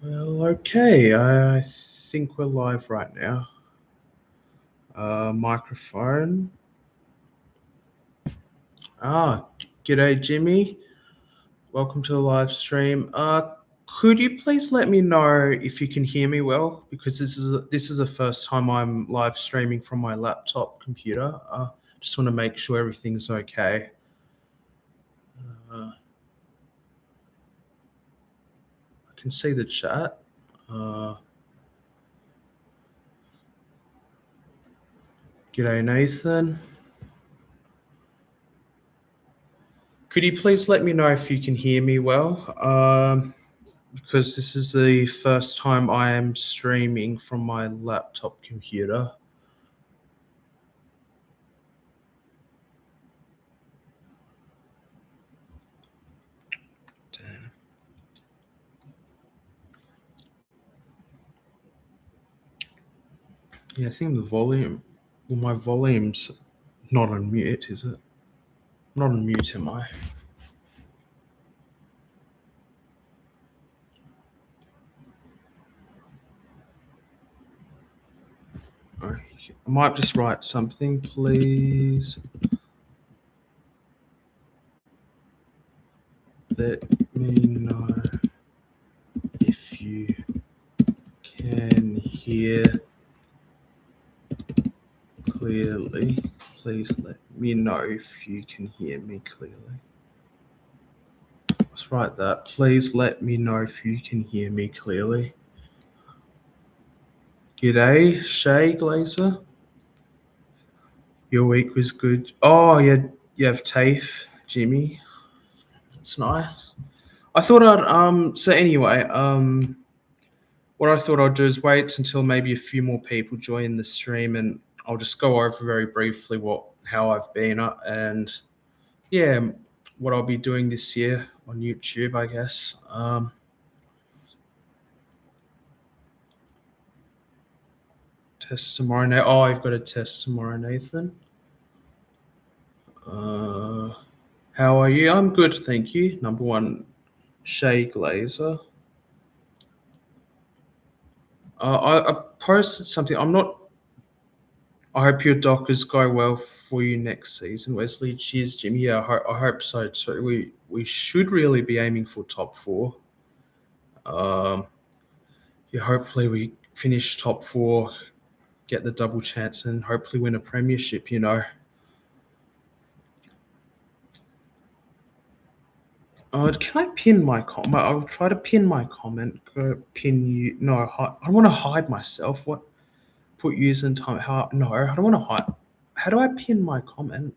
Well, okay, I think we're live right now. Microphone. G'day, Jimmy. Welcome to the live stream. Could you please let me know if you can hear me well? Because this is the first time I'm live streaming from my laptop computer. Just want to make sure everything's okay. I can see the chat. G'day, Nathan. Could you please let me know if you can hear me well? Because this is the first time I am streaming from my laptop computer. Damn. Yeah, I think my volume's not on mute, is it? Not on mute, am I? I might just write something, please. Let me know if you can hear clearly. Please let me know if you can hear me clearly. Let's write that. Please let me know if you can hear me clearly. G'day, Shay Glazer. Your week was good. Oh, yeah, you have TAFE, Jimmy. That's nice. I thought so anyway, what I thought I'd do is wait until maybe a few more people join the stream, and I'll just go over very briefly how I've been and yeah, what I'll be doing this year on YouTube, I guess. Test tomorrow, Nathan. Oh, I've got a test tomorrow, Nathan. How are you? I'm good, thank you. Number one, Shay Glazer. I posted something. I hope your Dockers go well for you next season, Wesley. Cheers, Jimmy. Yeah, I hope so too. We should really be aiming for top 4. Yeah, hopefully we finish top 4, get the double chance, and hopefully win a premiership. Can I pin my comment? I'll try to pin my comment. Pin you. No, I want to hide myself. What? Put user and time. How? No, I don't want to hide. How do I pin my comment?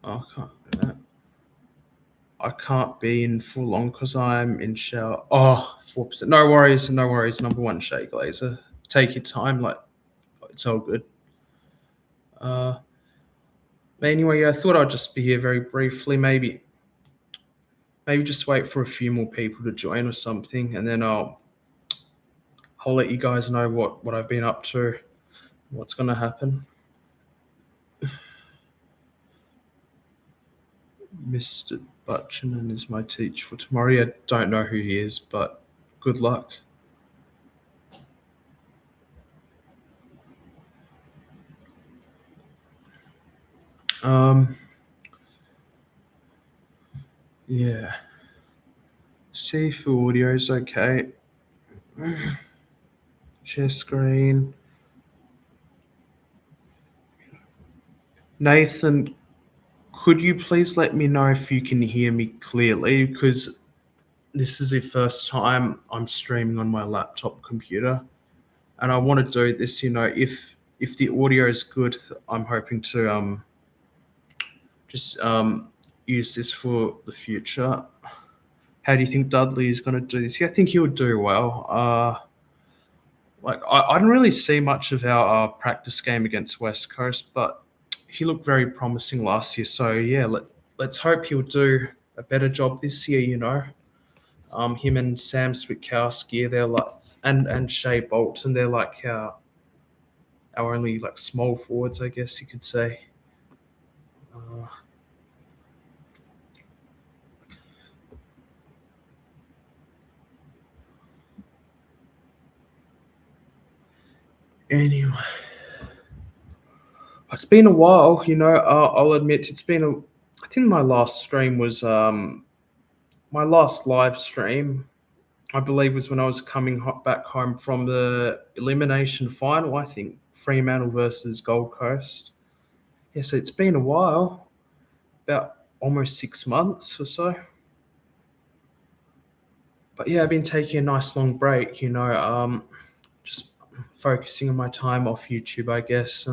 Oh, I can't do that. I can't be in for long because I'm in shower. Oh, 4%. No worries. Number one, Shay Glazer. Take your time. It's all good. But anyway, I thought I'd just be here very briefly. Maybe just wait for a few more people to join or something, and then I'll let you guys know what I've been up to, what's going to happen. Mr. Butchanan is my teacher for tomorrow. I don't know who he is, but good luck. Yeah. See if audio is okay. Share screen. Nathan, could you please let me know if you can hear me clearly? Because this is the first time I'm streaming on my laptop computer, and I want to do this. If the audio is good, I'm hoping to just use this for the future. How do you think Dudley is going to do this? Yeah, I think he would do well. I didn't really see much of our practice game against West Coast, but he looked very promising last year. So yeah, let's hope he'll do a better job this year. Him and Sam Switkowski, they're like, and Shea Bolton, they're like our only like small forwards, I guess you could say. Anyway, it's been a while, you know. I'll admit it's been a. I think my last stream was my last live stream. I believe was when I was coming back home from the elimination final. I think Fremantle versus Gold Coast. Yeah, so it's been a while, about almost 6 months or so. But yeah, I've been taking a nice long break. You know, just focusing on my time off YouTube, I guess.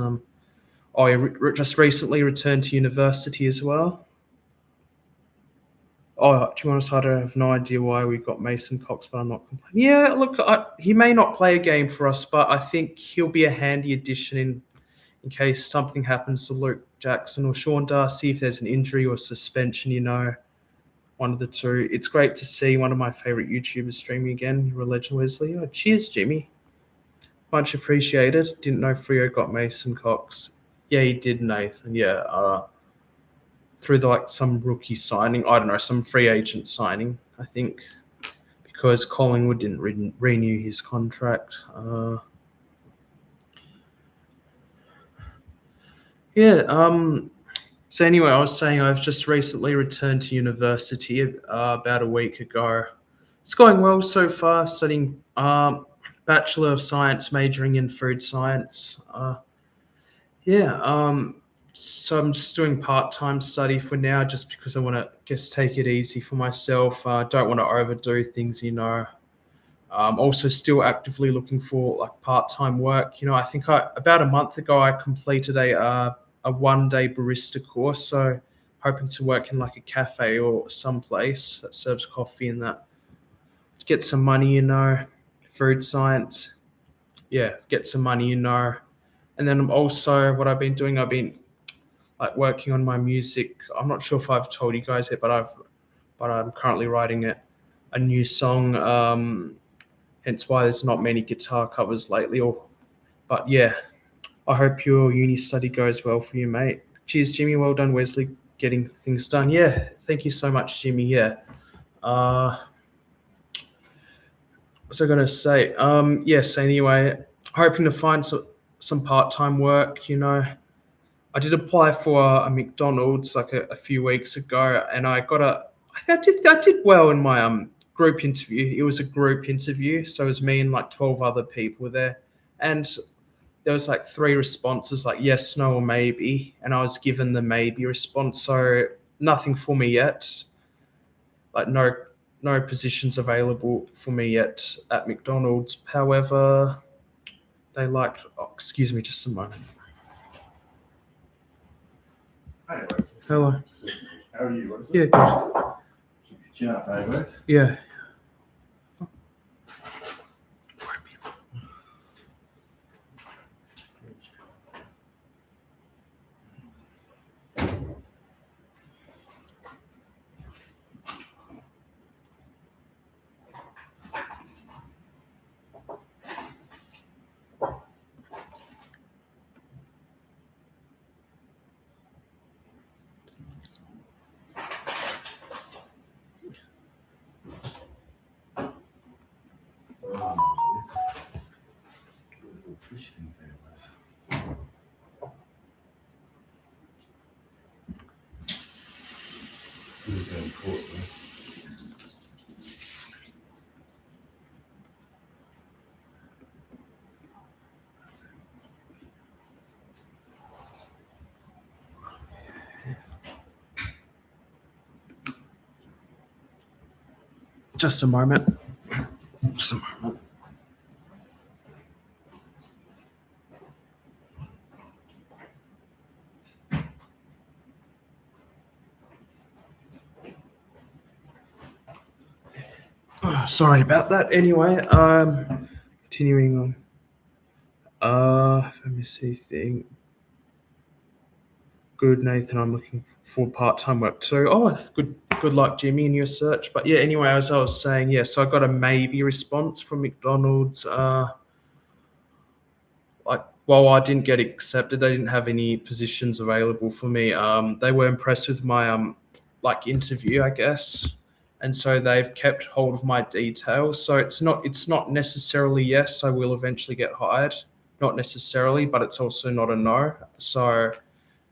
I just recently returned to university as well. Oh, to be honest, I don't have no idea why we got Mason Cox, but I'm not complaining. Yeah, look, he may not play a game for us, but I think he'll be a handy addition in case something happens to Luke Jackson or Sean Darcy, if there's an injury or suspension, you know, one of the two. It's great to see one of my favorite YouTubers streaming again, You're a Legend Wesley. Oh, cheers, Jimmy. Much appreciated. Didn't know Freo got Mason Cox. Yeah, he did, Nathan. Yeah, through some rookie signing. I don't know, some free agent signing, I think, because Collingwood didn't renew his contract. So anyway, I was saying I've just recently returned to university about a week ago. It's going well so far, studying Bachelor of Science, majoring in food science. So I'm just doing part-time study for now, just because I want to take it easy for myself. Don't want to overdo things, you know. Also still actively looking for like part-time work. You know, I think about a month ago I completed a one-day barista course, so hoping to work in like a cafe or some place that serves coffee and that, to get some money, you know. Food science, yeah, get some money, you know. And then also what I've been doing, I've been like working on my music. I'm not sure if I've told you guys yet, but I'm currently writing a new song. Hence why there's not many guitar covers lately. But yeah, I hope your uni study goes well for you, mate. Cheers, Jimmy. Well done, Wesley, getting things done. Yeah, thank you so much, Jimmy. Yeah. What's I gonna say? Yes. Anyway, hoping to find some part-time work. You know, I did apply for a McDonald's like a few weeks ago, and I did well in my group interview. It was a group interview, so it was me and like 12 other people there, and there was like 3 responses, like yes, no, or maybe, and I was given the maybe response. So nothing for me yet. Like no positions available for me yet at McDonald's. However, they liked. Oh, excuse me, just a moment. Hey, Wes. Hello. How are you, Wes? Yeah, good. Keep your chin up, eh, Wes? Yeah. Little fish things there, Wes. We're going for it, Wes. Just a moment. Just a moment. Oh, sorry about that. Anyway, continuing on. Let me see thing. Good, Nathan. I'm looking for part-time work too. Oh, good luck, Jimmy, in your search. But yeah, anyway, as I was saying, yeah, so I got a maybe response from McDonald's. Like, while I didn't get accepted, they didn't have any positions available for me. They were impressed with my like interview, I guess, and so they've kept hold of my details. So it's not necessarily yes, I will eventually get hired. not necessarily, but it's also not a no. So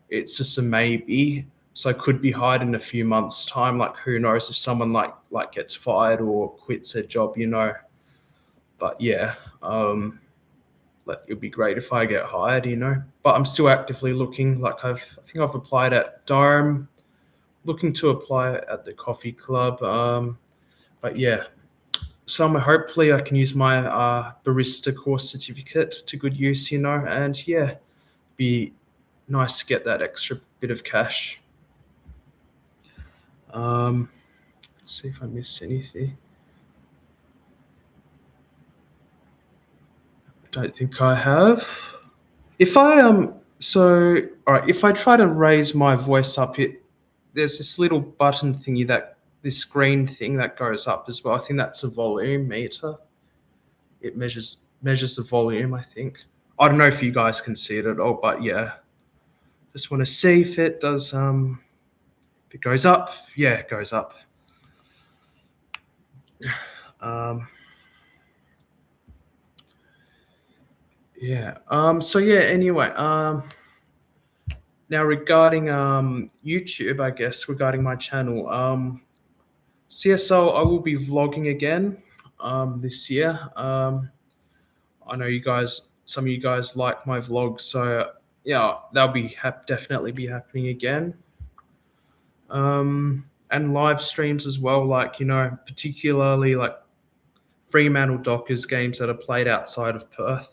it's just a maybe. So it could be hired in a few months' time. Like who knows if someone like gets fired or quits their job, you know. But yeah, like it'd be great if I get hired, you know. But I'm still actively looking. Like I think I've applied at Durham, looking to apply at the coffee club. But yeah, so hopefully I can use my barista course certificate to good use, you know. And yeah, be nice to get that extra bit of cash. Let's see if I miss anything. I don't think I have. If I so all right, if I try to raise my voice up, there's this little button thingy this green thing that goes up as well. I think that's a volume meter. It measures the volume, I think. I don't know if you guys can see it at all, but yeah. Just want to see if it does if it goes up. Yeah, it goes up. Yeah. So yeah, anyway, now regarding YouTube, I guess regarding my channel, CSL, I will be vlogging again this year. I know some of you guys like my vlogs, so yeah, they'll be definitely be happening again. And live streams as well, like, you know, particularly like Fremantle Dockers games that are played outside of Perth.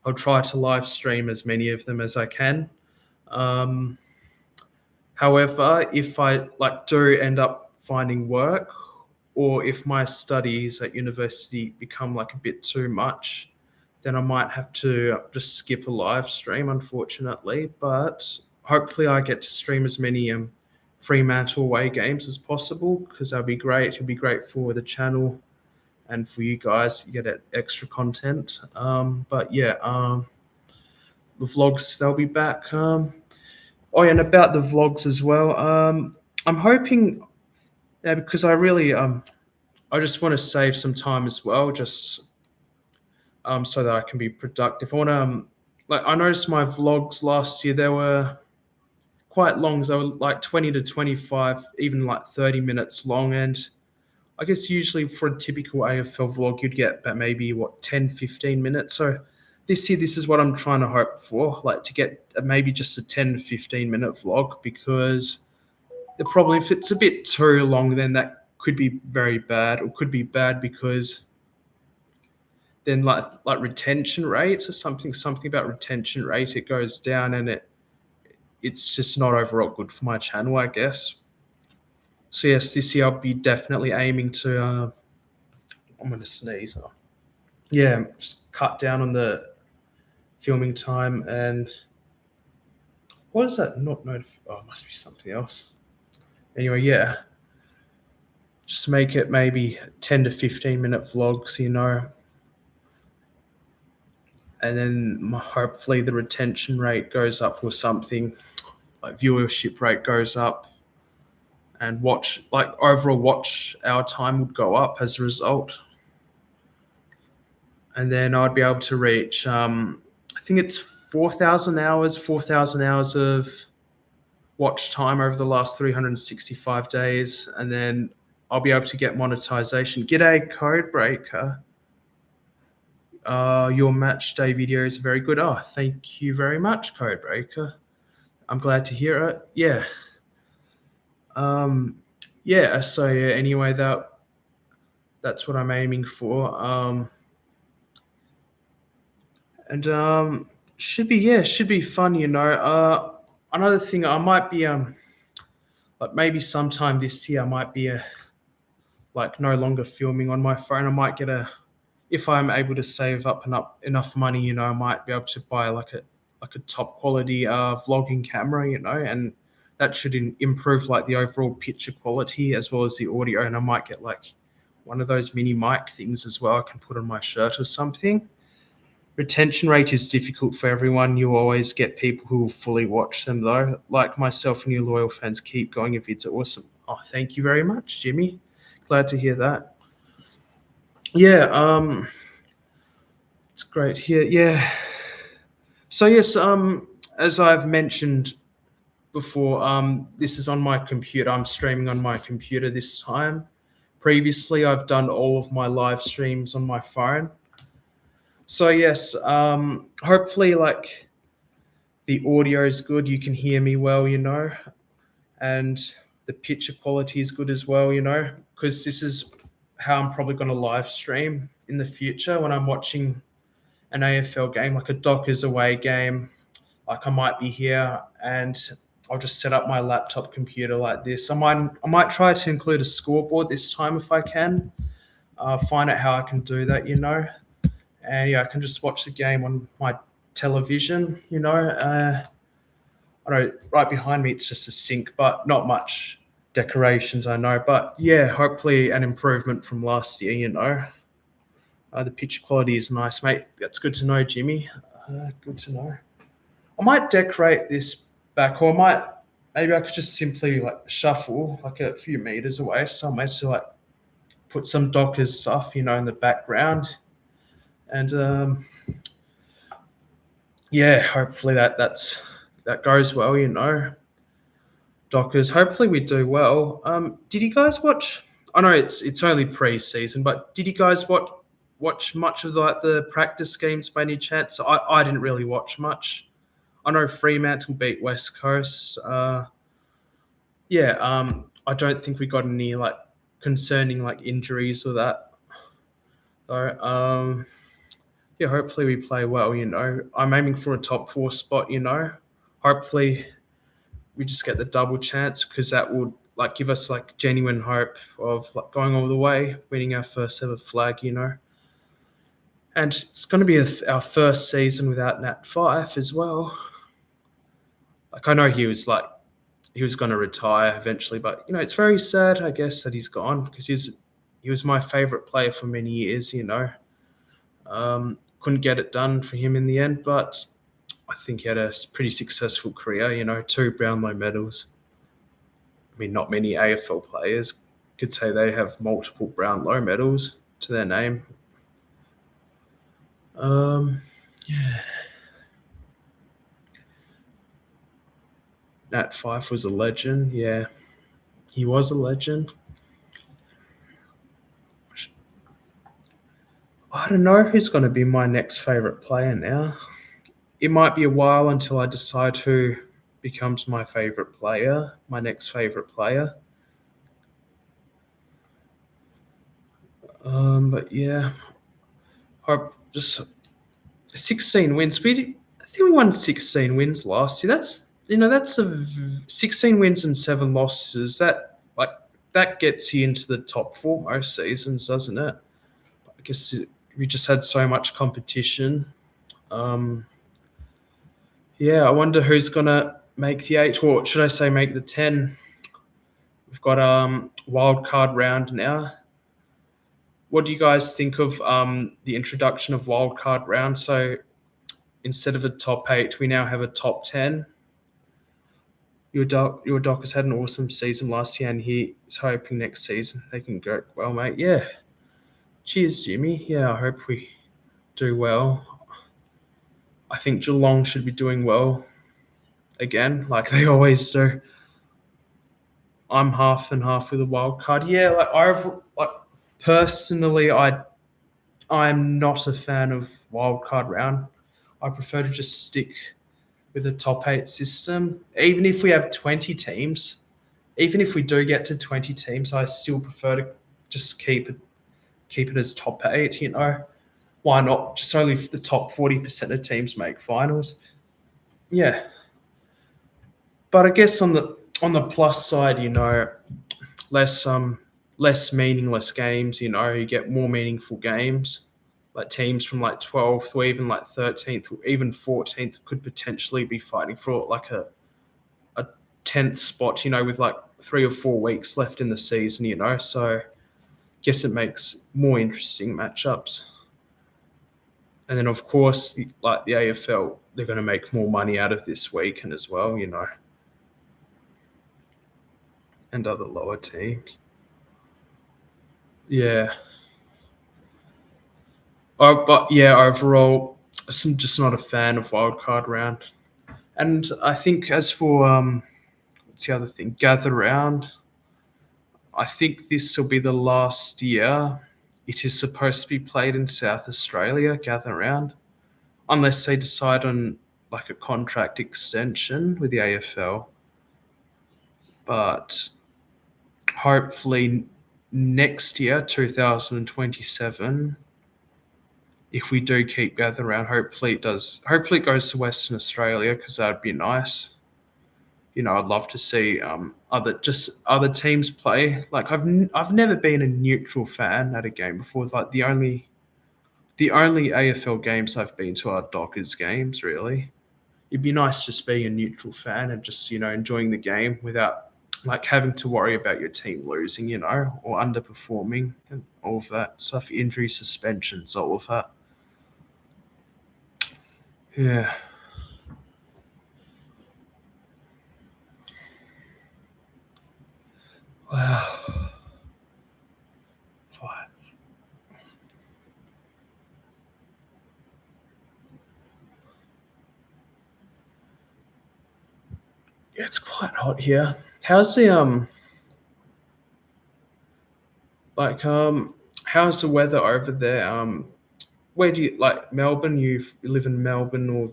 I'll try to live stream as many of them as I can. However, if I do end up finding work, or if my studies at university become like a bit too much, then I might have to just skip a live stream, unfortunately. But hopefully I get to stream as many Fremantle away games as possible, because that'd be great. It'd be great for the channel and for you guys to get extra content. But yeah, the vlogs, they'll be back. Oh, and about the vlogs as well, I'm hoping, because I really, I just want to save some time as well, just so that I can be productive. I want to, I noticed my vlogs last year, they were quite long. They were like 20 to 25, even like 30 minutes long. And I guess usually for a typical AFL vlog, you'd get about maybe 10, 15 minutes. So this year, this is what I'm trying to hope for, like to get maybe just a 10 to 15 minute vlog, because the problem, if it's a bit too long, then that could be very bad, or could be bad because then like retention rate or something about retention rate, it goes down, and it's just not overall good for my channel, I guess. So yes, this year I'll be definitely aiming to, I'm going to sneeze. Yeah, just cut down on the filming time. And what is that? Oh, it must be something else. Anyway, yeah, just make it maybe 10 to 15 minute vlogs, you know. And then hopefully the retention rate goes up or something, like viewership rate goes up, and overall watch hour time would go up as a result. And then I'd be able to reach, I think it's 4,000 hours of watch time over the last 365 days. And then I'll be able to get monetization. G'day, Codebreaker. Your match day video is very good. Oh, thank you very much, Codebreaker. I'm glad to hear it. Yeah. Yeah, so yeah, anyway, that's what I'm aiming for. And should be fun, you know. Another thing, I might be like maybe sometime this year I might be no longer filming on my phone. I might get if I'm able to save up enough money, you know, I might be able to buy like a top quality vlogging camera, you know, and that should improve like the overall picture quality as well as the audio. And I might get like one of those mini mic things as well I can put on my shirt or something. Retention rate is difficult for everyone. You always get people who will fully watch them though. Like myself and your loyal fans, keep going. If it's awesome. Oh, thank you very much, Jimmy. Glad to hear that. Yeah, it's great here. Yeah. So yes, as I've mentioned before, this is on my computer. I'm streaming on my computer this time. Previously, I've done all of my live streams on my phone. So yes, hopefully, like the audio is good. You can hear me well, and the picture quality is good as well, because this is how I'm probably going to live stream in the future when I'm watching an AFL game, like a Dockers away game. Like I might be here and I'll just set up my laptop computer like this. I might try to include a scoreboard this time if I can. Find out how I can do that, and yeah, I can just watch the game on my television, I know right behind me it's just a sink, but not much decorations, I know. But yeah, hopefully an improvement from last year, the picture quality is nice, mate. That's good to know, Jimmy. Good to know. I might decorate this back, or maybe I could just simply like shuffle like a few meters away somewhere to like put some Dockers stuff, in the background. And yeah, hopefully that goes well, Dockers. Hopefully we do well. Did you guys watch? I know it's only pre-season, but did you guys watch much of like the practice games by any chance? I didn't really watch much. I know Fremantle beat West Coast. Yeah, I don't think we got any like concerning like injuries or that. So yeah, hopefully we play well. I'm aiming for a top 4 spot. Hopefully we just get the double chance because that would like give us like genuine hope of like going all the way, winning our first ever flag. And it's going to be our first season without Nat Fife as well. Like I know he was going to retire eventually, but it's very sad, I guess, that he's gone because he was my favorite player for many years. Couldn't get it done for him in the end, but I think he had a pretty successful career. 2 Brownlow medals. I mean, not many AFL players could say they have multiple Brownlow medals to their name. Yeah. Nat Fife was a legend. Yeah, he was a legend. I don't know who's going to be my next favorite player now. It might be a while until I decide who becomes my favorite player, my next favorite player. But yeah, hope just 16 wins. I think we won 16 wins last year. That's 16 wins and 7 losses. That gets you into the top 4 most seasons, doesn't it? I guess we just had so much competition. Yeah, I wonder who's gonna make the 8, or should I say make the 10? We've got wild card round now. What do you guys think of the introduction of wild card round? So instead of a top 8, we now have a top 10. Your Doc has had an awesome season last year, and he's hoping next season they can go well, mate. Yeah. Cheers, Jimmy. Yeah, I hope we do well. I think Geelong should be doing well again, like they always do. I'm half and half with a wild card. Yeah, personally, I'm not a fan of wild card round. I prefer to just stick with a top 8 system. Even if we have 20 teams, even if we do get to 20 teams, I still prefer to just keep it as top 8. Why not? Just only if the top 40% of teams make finals. Yeah. But I guess on the plus side, less meaningless games, you get more meaningful games. Like teams from like 12th or even like 13th or even 14th could potentially be fighting for like a 10th spot, with like 3 or 4 weeks left in the season, so I guess it makes more interesting matchups. And then of course, like the AFL, they're going to make more money out of this weekend as well, and other lower teams. Yeah. But yeah, overall, I'm just not a fan of wildcard round. And I think as for what's the other thing? Gather round. I think this will be the last year it is supposed to be played in South Australia. Gather round, unless they decide on like a contract extension with the AFL. But hopefully next year, 2027, if we do keep Gather round, hopefully it does. Hopefully it goes to Western Australia because that'd be nice. I'd love to see other teams play. Like I've never been a neutral fan at a game before. Like the only AFL games I've been to are Dockers games. Really, it'd be nice just being a neutral fan and just enjoying the game without like having to worry about your team losing, or underperforming and all of that stuff, injury, suspensions, all of that. Yeah. Wow. Five. Yeah, it's quite hot here. How's the how's the weather over there? Where do you like Melbourne? You live in Melbourne or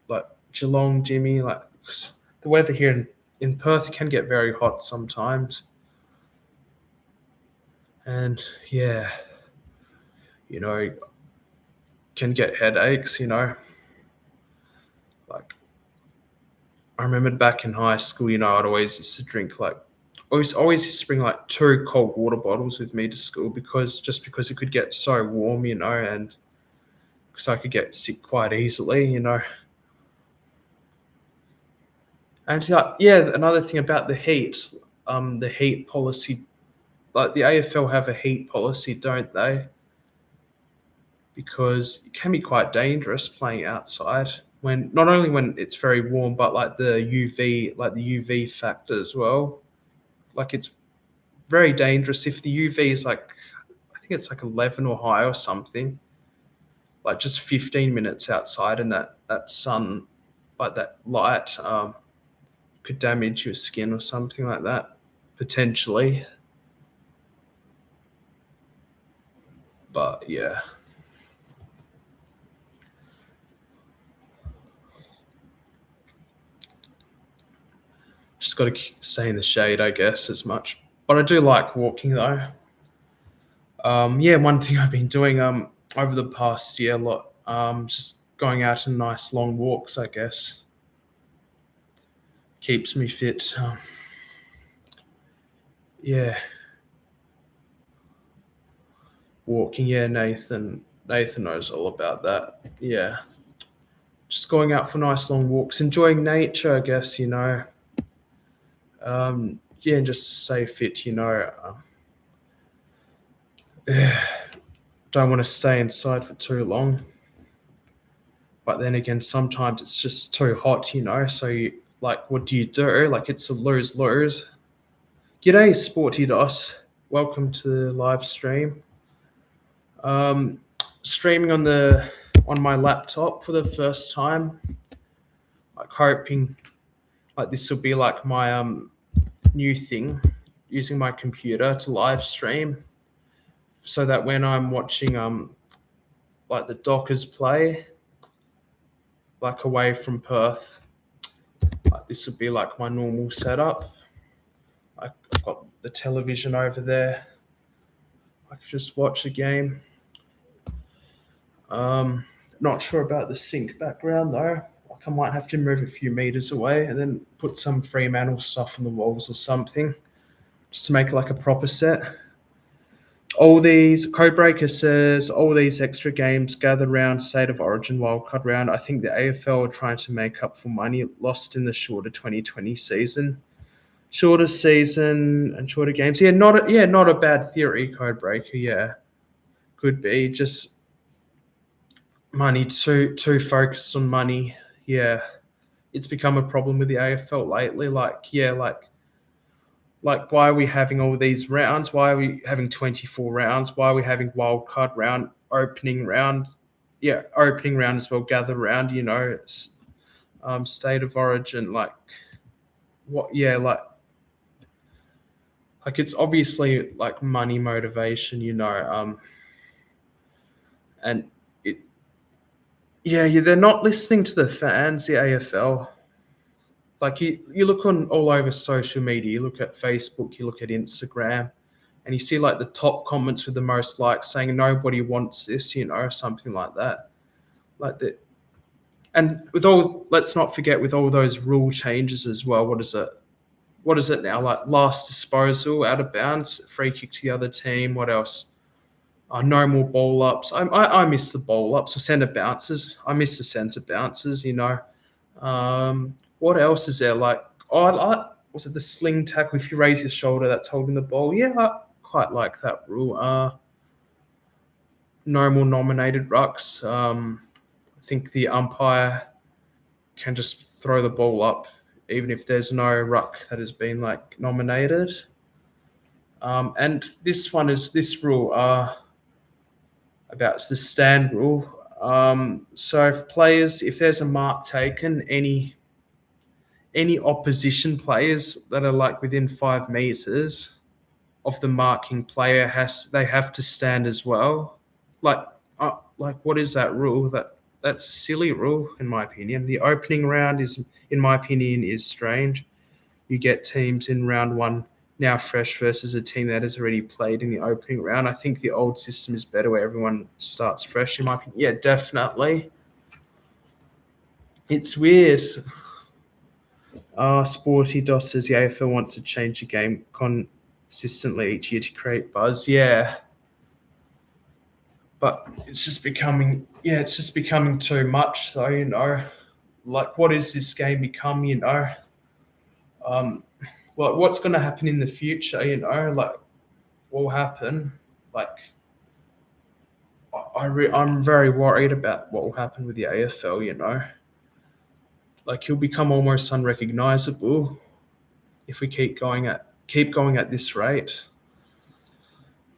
like Geelong, Jimmy? Like 'cause the weather here in Perth can get very hot sometimes, and yeah, you know, can get headaches. Like I remembered back in high school, I'd always used to drink like always used to bring like 2 cold water bottles with me to school because it could get so warm, and because I could get sick quite easily. And yeah, another thing about the heat policy, like the AFL have a heat policy, don't they? Because it can be quite dangerous playing outside when not only when it's very warm, but like the UV factor as well. Like it's very dangerous if the UV is like I think it's like 11 or higher or something. Like just 15 minutes outside and that sun, like that light, could damage your skin or something like that potentially. But yeah. Just got to stay in the shade, I guess, as much. But I do like walking though. Yeah, one thing I've been doing over the past year a lot, just going out on nice long walks, I guess. Keeps me fit. Yeah, walking. Yeah, Nathan knows all about that. Yeah, just going out for nice long walks, enjoying nature, I guess. Yeah, and just to stay fit. Don't want to stay inside for too long. But then again, sometimes it's just too hot. So what do you do? Like it's a lose-lose. G'day, Sporty Dos. Welcome to the live stream. Streaming on my laptop for the first time. Like hoping like this will be like my new thing, using my computer to live stream, so that when I'm watching like the Dockers play, like away from Perth, like this would be like my normal setup. I've got the television over there. I could just watch the game. Not sure about the sync background though. Like I might have to move a few meters away and then put some Fremantle stuff on the walls or something, just to make it like a proper set. Codebreaker says all these extra games gather round State of Origin wildcard round. I think the AFL are trying to make up for money lost in the shorter 2020 season. Shorter season and shorter games. Yeah, not a bad theory, Codebreaker. Yeah, could be just money, too focused on money. Yeah, it's become a problem with the AFL lately. Like why are we having all these rounds? Why are we having 24 rounds? Why are we having wildcard round, opening round? opening round as well, gather round, state of origin, like it's obviously like money motivation, and it, they're not listening to the fans, the AFL. Like you look on all over social media, you look at Facebook, you look at Instagram, and you see like the top comments with the most likes saying nobody wants this, something like that. Like that. And let's not forget with all those rule changes as well, what is it now? Like last disposal, out of bounds, free kick to the other team. What else? No more ball ups. I miss the ball ups or centre bounces. I miss the centre bounces, What else is there? Like, was it the sling tackle? If you raise your shoulder, that's holding the ball. Yeah, I quite like that rule. No more nominated rucks. I think the umpire can just throw the ball up, even if there's no ruck that has been like nominated. And this rule about the stand rule. So if there's a mark taken, any opposition players that are like within 5 meters of the marking player they have to stand as well. Like what is that rule? That's a silly rule in my opinion. The opening round in my opinion, is strange. You get teams in round one now fresh versus a team that has already played in the opening round. I think the old system is better where everyone starts fresh in my opinion. Yeah, definitely. It's weird. Sporty Dos says the AFL wants to change the game consistently each year to create buzz. Yeah. But it's just becoming too much though, Like what is this game become, Well, what's going to happen in the future, Like what will happen? Like I'm very worried about what will happen with the AFL, Like he'll become almost unrecognizable if we keep going at this rate.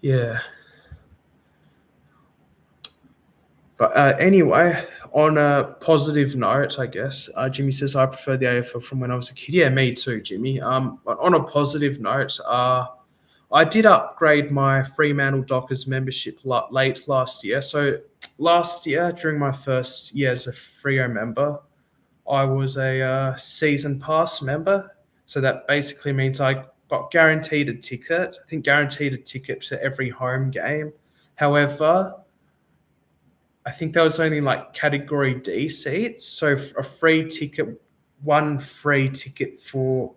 Yeah. But anyway, on a positive note, I guess, Jimmy says, I prefer the AFL from when I was a kid. Yeah, me too, Jimmy. But on a positive note, I did upgrade my Fremantle Dockers membership late last year. So last year, during my first year as a Freo member, I was a season pass member. So that basically means I got guaranteed a ticket. I think guaranteed a ticket to every home game. However, I think there was only like category D seats. So one free ticket for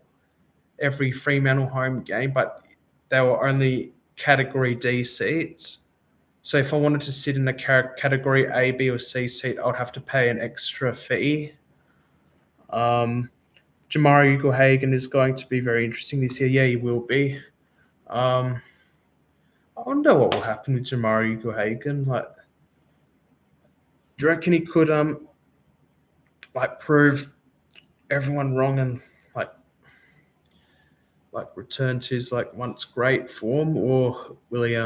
every Fremantle home game, but they were only category D seats. So if I wanted to sit in a category A, B, or C seat, I would have to pay an extra fee. Jamarra Ugle-Hagan is going to be very interesting this year. Yeah, he will be. I wonder what will happen with Jamarra Ugle-Hagan. Like, do you reckon he could prove everyone wrong and return to his once great form, or will he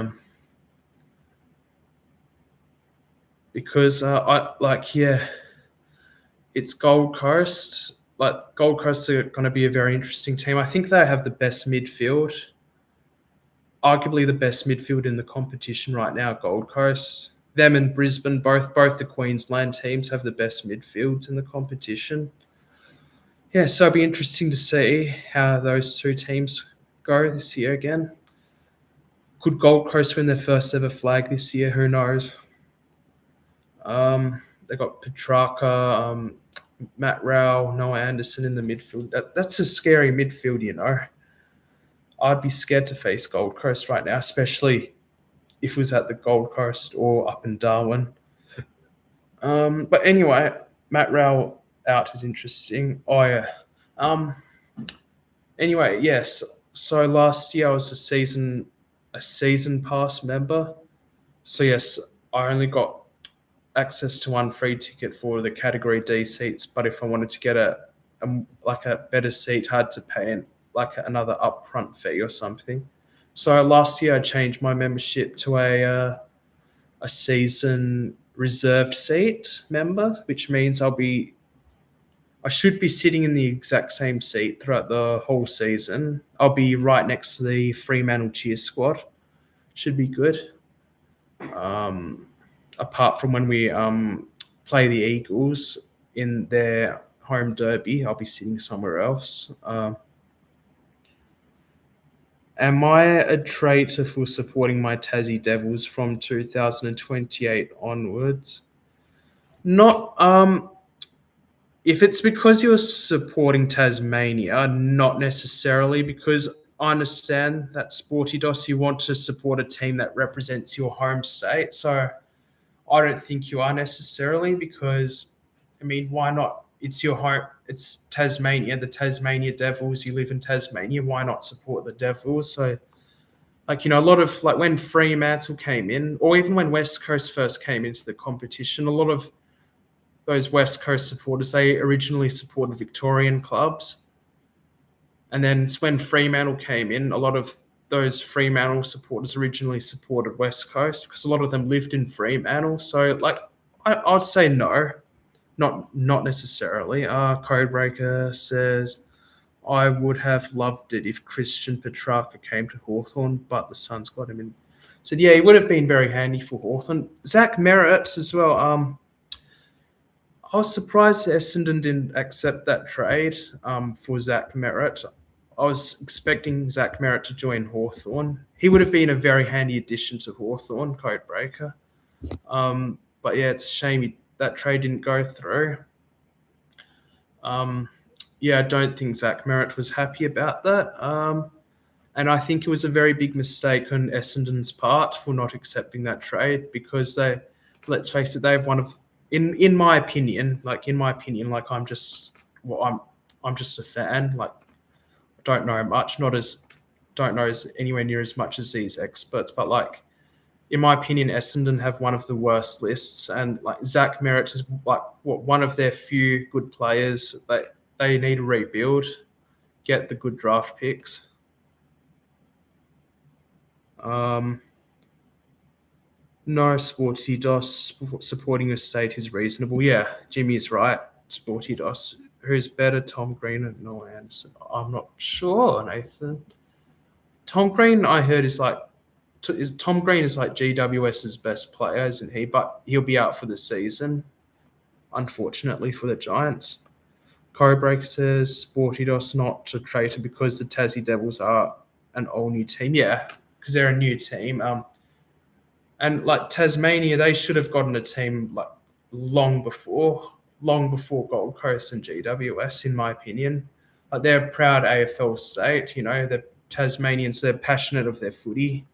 because it's Gold Coast. Gold Coast are going to be a very interesting team. I think they have the best midfield, arguably the best midfield in the competition right now. Gold Coast, them and Brisbane, both the Queensland teams have the best midfields in the competition. Yeah, so it'll be interesting to see how those two teams go this year again. Could Gold Coast win their first ever flag this year? Who knows? They got Petrarca, Matt Rowell, Noah Anderson in the midfield. That's a scary midfield, I'd be scared to face Gold Coast right now, especially if it was at the Gold Coast or up in Darwin. But anyway, Matt Rowell out is interesting. Oh yeah. Anyway, yes. So last year I was a season pass member. So yes, I only got access to one free ticket for the category D seats. But if I wanted to get a better seat, I had to pay another upfront fee or something. So last year I changed my membership to a season reserved seat member, which means I should be sitting in the exact same seat throughout the whole season. I'll be right next to the Fremantle cheer squad. Should be good. Apart from when we play the Eagles in their home derby, I'll be sitting somewhere else. Am I a traitor for supporting my Tassie Devils from 2028 onwards? Not. If it's because you're supporting Tasmania, not necessarily, because I understand that Sporty Dos, you want to support a team that represents your home state. So I don't think you are necessarily, because, I mean, why not? It's your home. It's Tasmania, the Tasmania Devils. You live in Tasmania. Why not support the Devils? So, like, a lot of, like, when Fremantle came in, or even when West Coast first came into the competition, a lot of those West Coast supporters, they originally supported Victorian clubs. And then when Fremantle came in, a lot of those Fremantle supporters originally supported West Coast because a lot of them lived in Fremantle. So, like, I'd say no, not necessarily. Codebreaker says, I would have loved it if Christian Petrarca came to Hawthorn, but the Suns got him in. So, yeah, he would have been very handy for Hawthorn. Zach Merritt as well. I was surprised Essendon didn't accept that trade for Zach Merritt. I was expecting Zach Merritt to join Hawthorn. He would have been a very handy addition to Hawthorn, Codebreaker. But yeah, it's a shame that trade didn't go through. Yeah, I don't think Zach Merritt was happy about that. And I think it was a very big mistake on Essendon's part for not accepting that trade, because let's face it, they have one of, in my opinion, I'm just a fan. Like, I don't know much, don't know anywhere near as much as these experts, but like, in my opinion, Essendon have one of the worst lists, and like Zach Merritt is like one of their few good players. They need to rebuild, get the good draft picks. No, Sporty Dos, supporting a state is reasonable. Yeah, Jimmy is right. Sporty Dos. Who's better, Tom Green or Noah Anderson? I'm not sure, Nathan. Tom Green, I heard, is Tom Green is like GWS's best player, isn't he? But he'll be out for the season, unfortunately, for the Giants. Codebreaker says Sporty Dos not a traitor because the Tassie Devils are an all-new team. Yeah, because they're a new team. And like Tasmania, they should have gotten a team like long before Gold Coast and GWS, in my opinion. Like, they're a proud AFL state, they're Tasmanians, they're passionate of their footy,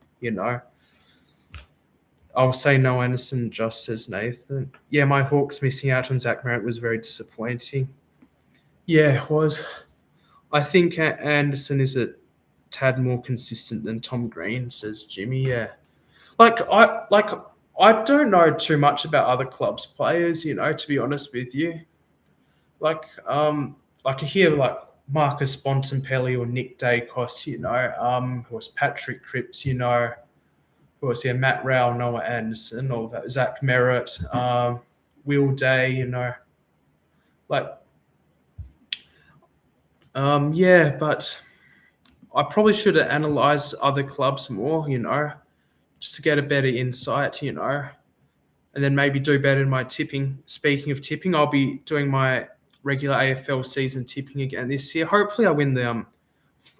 I'll say no, Anderson, just as Nathan. Yeah, my Hawks missing out on Zach Merritt was very disappointing. Yeah, it was. I think Anderson is a tad more consistent than Tom Green, says Jimmy. Yeah. I don't know too much about other clubs' players, to be honest with you. I hear like Marcus Bontempelli or Nick Dacos, who was Patrick Cripps, who was Matt Rowell, Noah Anderson, or that Zach Merritt, Will Day, yeah, but I probably should have analysed other clubs more, just to get a better insight, and then maybe do better in my tipping. Speaking of tipping, I'll be doing my regular AFL season tipping again this year. Hopefully I win the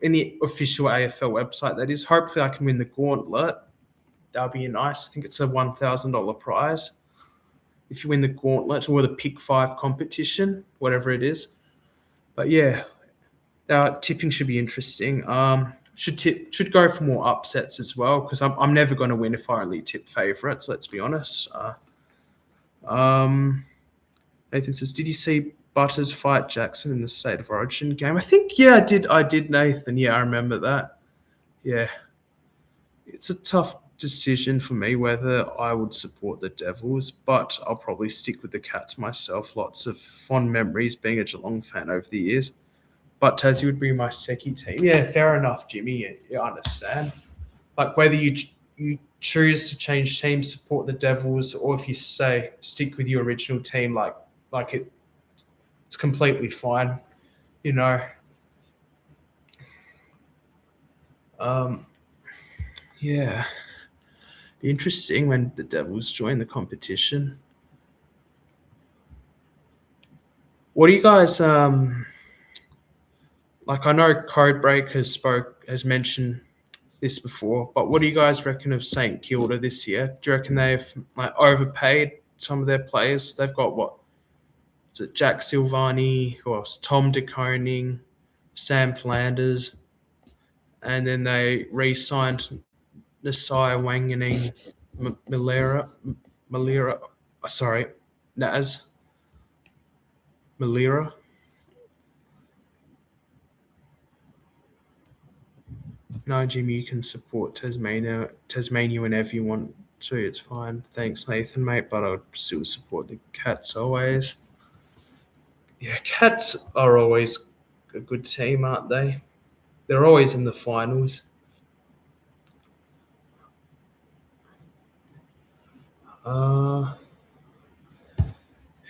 in the official AFL website, that is. Hopefully I can win the gauntlet. That'll be nice. I think it's a $1,000 prize if you win the gauntlet or the pick 5 competition, whatever it is. But yeah, tipping should be interesting. Should go for more upsets as well, because I'm never going to win if I only tip favourites. Let's be honest. Nathan says, "Did you see Butters fight Jackson in the State of Origin game?" I think I did, Nathan. Yeah, I remember that. Yeah, it's a tough decision for me whether I would support the Devils, but I'll probably stick with the Cats myself. Lots of fond memories being a Geelong fan over the years. But Tassie would be my second team. Yeah, fair enough, Jimmy. Yeah, I understand. Like, whether you choose to change teams, support the Devils, or if you say stick with your original team, like it's completely fine, you know. Yeah, be interesting when the Devils join the competition. What do you guys like? I know Codebreak has mentioned this before, but what do you guys reckon of St Kilda this year? Do you reckon they've like overpaid some of their players? They've got what? Is it Jack Silvani? Who else? Tom De Koning, Sam Flanders, and then they re-signed Nasai Wanganeen Malira. Sorry, Naz Malira. No, Jim, you can support Tasmania whenever you want to. It's fine. Thanks, Nathan, mate. But I would still support the Cats always. Yeah, Cats are always a good team, aren't they? They're always in the finals.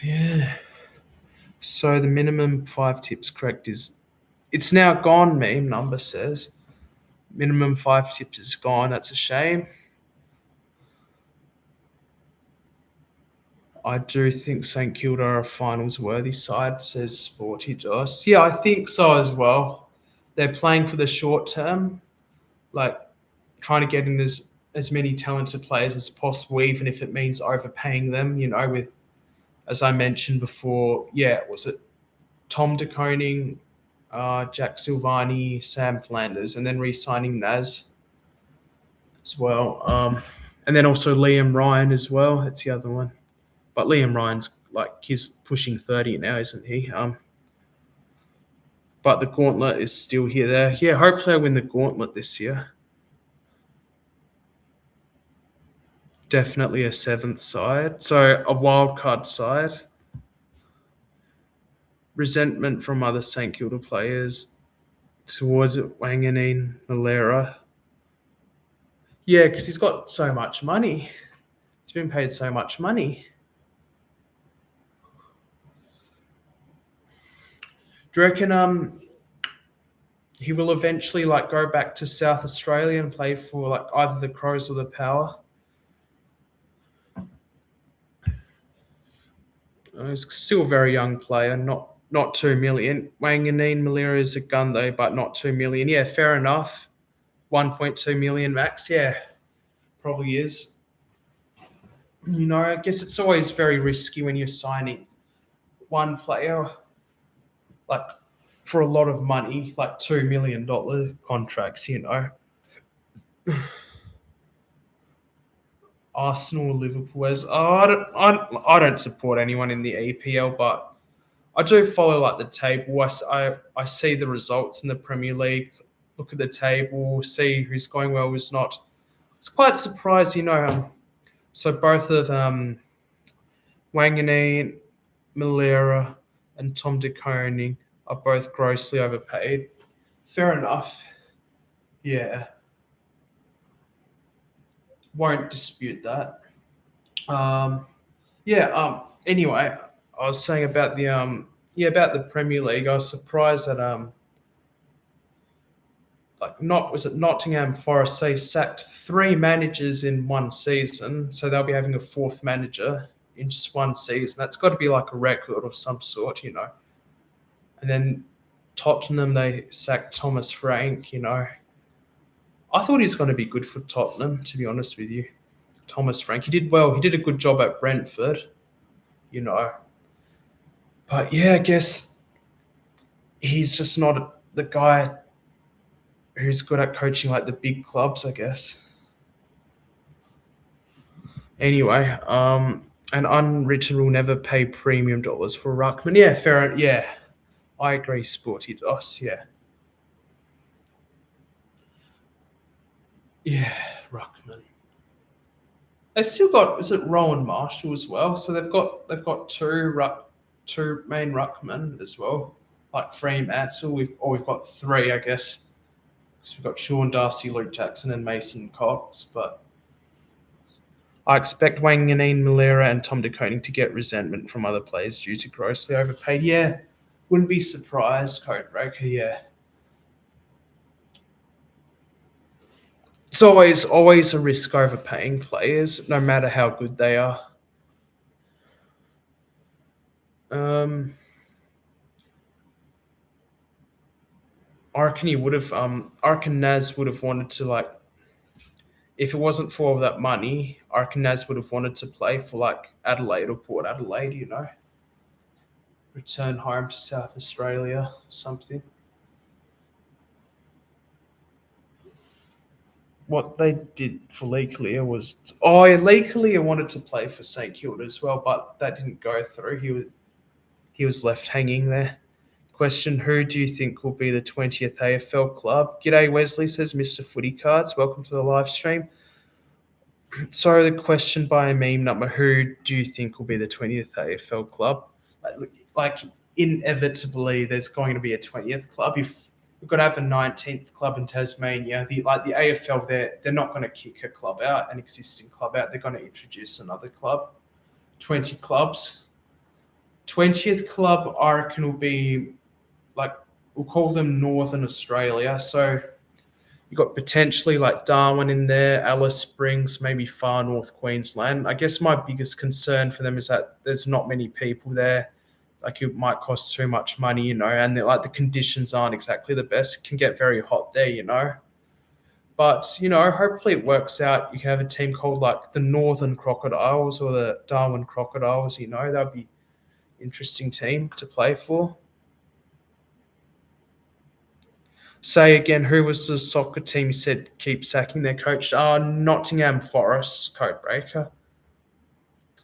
Yeah. So the minimum 5 tips correct is it's now gone. Meme number says minimum 5 tips is gone. That's a shame. I do think St Kilda are a finals worthy side, says Sporty Joss. Yeah, I think so as well. They're playing for the short term, like trying to get in as many talented players as possible, even if it means overpaying them, you know, with, as I mentioned before, was it Tom De Koning, Jack Silvani, Sam Flanders, and then re-signing Naz as well. And then also Liam Ryan as well. That's the other one. But Liam Ryan's he's pushing 30 now, isn't he? But the gauntlet is still here there. Yeah, hopefully I win the gauntlet this year. Definitely a 7th side. So a wildcard side. Resentment from other St Kilda players towards it, Wanganeen, Malera. Yeah, because he's got so much money. He's been paid so much money. Do you reckon he will eventually go back to South Australia and play for either the Crows or the Power? He's still a very young player, not 2 million. Wanganeen Malera is a gun though, but not 2 million. Yeah, fair enough. 1.2 million max. Yeah, probably is. You know, I guess it's always very risky when you're signing one player for a lot of money, like $2 million contracts, you know. Arsenal, Liverpool. I don't support anyone in the EPL, but I do follow the table. I see the results in the Premier League. Look at the table, see who's going well, who's not. It's quite surprised, you know. So both of Wanganeen, Malera, and Tom De Koning are both grossly overpaid. Fair enough. Yeah. Won't dispute that. Anyway, I was saying about the Premier League. I was surprised that Nottingham Forest? They sacked 3 managers in one season, so they'll be having a 4th manager in just one season. That's got to be a record of some sort, you know. And then Tottenham, they sacked Thomas Frank, you know. I thought he's going to be good for Tottenham, to be honest with you. Thomas Frank, he did well. He did a good job at Brentford, you know. But yeah, I guess he's just not the guy who's good at coaching the big clubs, I guess. Anyway, an unwritten rule: never pay premium dollars for Ruckman. Yeah, fair. Yeah, I agree, Sporty Doss. Yeah. Yeah, Ruckman. They've still got, is it Rowan Marshall as well? So they've got two main ruckmen as well, Fremantle. We've got 3, I guess, because we've got Sean Darcy, Luke Jackson, and Mason Cox. But I expect Wanganeen, Malera, and Tom De Koning to get resentment from other players due to grossly overpaid. Yeah, wouldn't be surprised, Codebreaker. Yeah, it's always a risk overpaying players, no matter how good they are. I reckon he would have. I reckon Naz would have wanted to like. If it wasn't for all that money, I reckon Naz would have wanted to play for like Adelaide or Port Adelaide. Return home to South Australia or something. What they did for Lee Clear was Lee Clear wanted to play for St Kilda as well, but that didn't go through. He was left hanging there. Question: who do you think will be the 20th AFL club? G'day Wesley, says Mr. Footy Cards. Welcome to the live stream. So the question by a meme number: who do you think will be the 20th AFL club? Like inevitably, there's going to be a 20th club. If we've got to have a 19th club in Tasmania, the AFL, they're not going to kick a club out, an existing club out. They're going to introduce another club. 20 clubs. 20th club, I reckon, will be like, we'll call them Northern Australia. So you've got potentially like Darwin in there, Alice Springs, maybe far north Queensland. I guess my biggest concern for them is that there's not many people there. Like it might cost too much money, and the conditions aren't exactly the best. It can get very hot there. But, hopefully it works out. You can have a team called like the Northern Crocodiles or the Darwin Crocodiles, that'd be an interesting team to play for. Say again, who was the soccer team you said keep sacking their coach? Nottingham Forest, Codebreaker.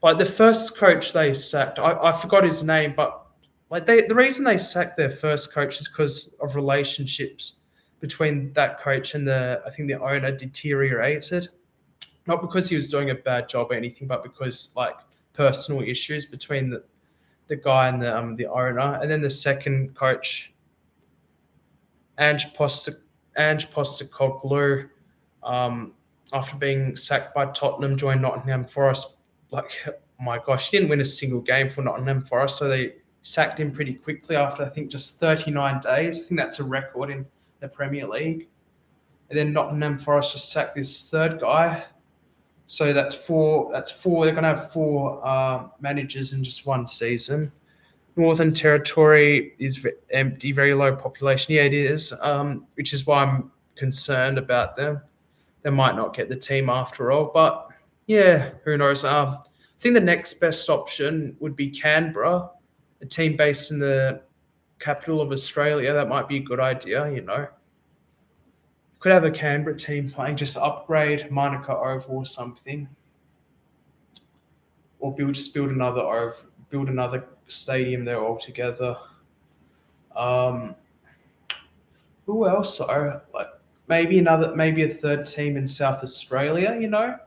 Like the first coach they sacked, I forgot his name, but like the reason they sacked their first coach is because of relationships between that coach and I think the owner deteriorated. Not because he was doing a bad job or anything, but because like personal issues between the guy and the owner. And then the second coach, Ange Postecoglou, after being sacked by Tottenham, joined Nottingham Forest. Like, oh my gosh, he didn't win a single game for Nottingham Forest, so they sacked him pretty quickly after, I think, just 39 days. I think that's a record in the Premier League. And then Nottingham Forest just sacked this third guy. So that's four. They're going to have four managers in just one season. Northern Territory is empty, very low population. Yeah, it is, which is why I'm concerned about them. They might not get the team after all, but yeah, who knows? I think the next best option would be Canberra, a team based in the capital of Australia. That might be a good idea, Could have a Canberra team playing, just upgrade Manuka Oval or something. Or build another stadium there altogether. Who else? Like maybe a third team in South Australia.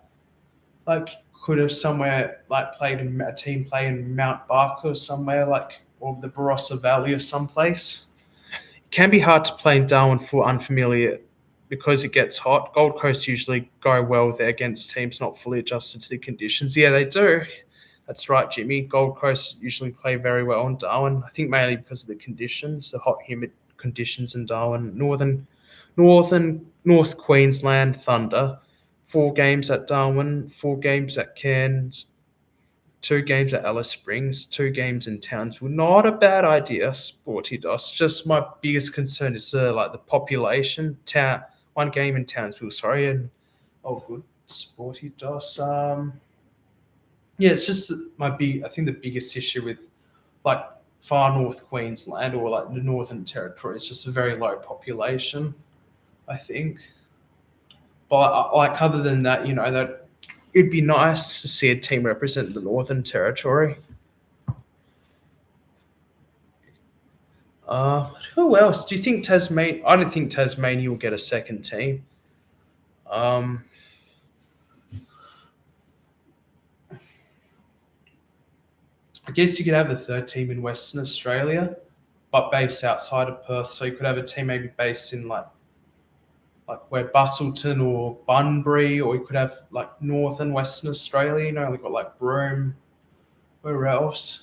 Like could have somewhere like a team play in Mount Barker or somewhere or the Barossa Valley or someplace. It can be hard to play in Darwin for unfamiliar because it gets hot. Gold Coast usually go well there against teams not fully adjusted to the conditions. Yeah, they do. That's right, Jimmy. Gold Coast usually play very well in Darwin. I think mainly because of the conditions, the hot, humid conditions in Darwin. North Queensland Thunder, 4 games at Darwin, 4 games at Cairns, 2 games at Alice Springs, 2 games in Townsville. Not a bad idea, Sporty Dos. Just my biggest concern is the population. 1 game in Townsville, sorry, and good, Sporty Dos. Yeah, it's just I think the biggest issue with like far north Queensland or like the Northern Territory is just a very low population, I think. But like other than that, that it'd be nice to see a team represent the Northern Territory. Who else? Do you think Tasmania? I don't think Tasmania will get a second team. I guess you could have a third team in Western Australia, but based outside of Perth. So you could have a team maybe based in like like where Bustleton or Bunbury, or you could have like North and Western Australia. You know, we've got like Broome. Where else?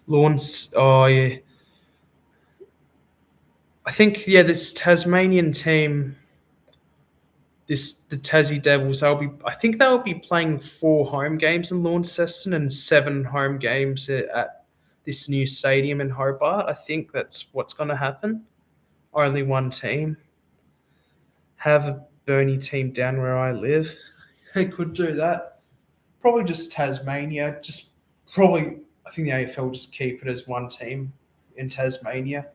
Lawns. Oh yeah, I think this Tasmanian team, the Tassie Devils. I think they'll be playing 4 home games in Launceston and 7 home games at this new stadium in Hobart. I think that's what's going to happen. Only one team. Have a Burnie team down where I live. They could do that. Probably just Tasmania. Just probably. I think the AFL just keep it as one team in Tasmania.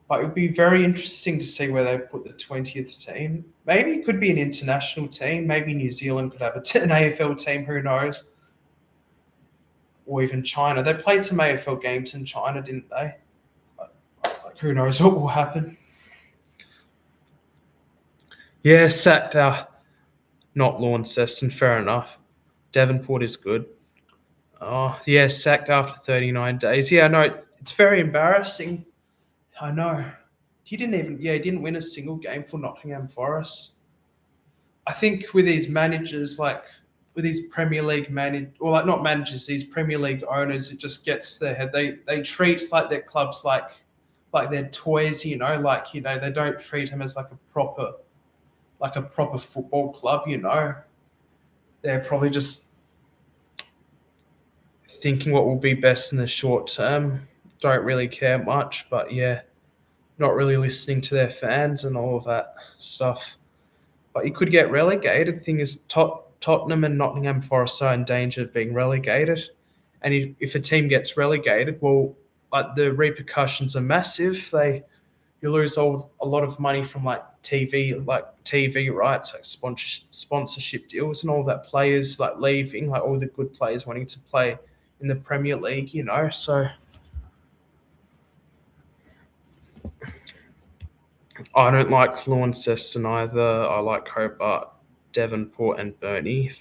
But it would be very interesting to see where they put the 20th team. Maybe it could be an international team. Maybe New Zealand could have an AFL team. Who knows? Or even China. They played some AFL games in China, didn't they? Like, who knows what will happen? Yeah, sacked not Launceston. Fair enough. Devonport is good. Oh, yeah, sacked after 39 days. Yeah, no, it's very embarrassing. I know. He didn't win a single game for Nottingham Forest. I think with these managers, like with these Premier League or like not managers, these Premier League owners, it just gets their head. They treat like their clubs like their toys, you know, they don't treat them as like a proper football club, you know. They're probably just thinking what will be best in the short term. Don't really care much, but yeah, not really listening to their fans and all of that stuff. But you could get relegated. The thing is, Tottenham and Nottingham Forest are in danger of being relegated. And if a team gets relegated, well, like the repercussions are massive. You lose a lot of money from like TV rights, like sponsorship deals, and all that. Players like leaving, like all the good players wanting to play in the Premier League, you know. So I don't like Launceston either. I like Hobart, Devonport, and Burnie.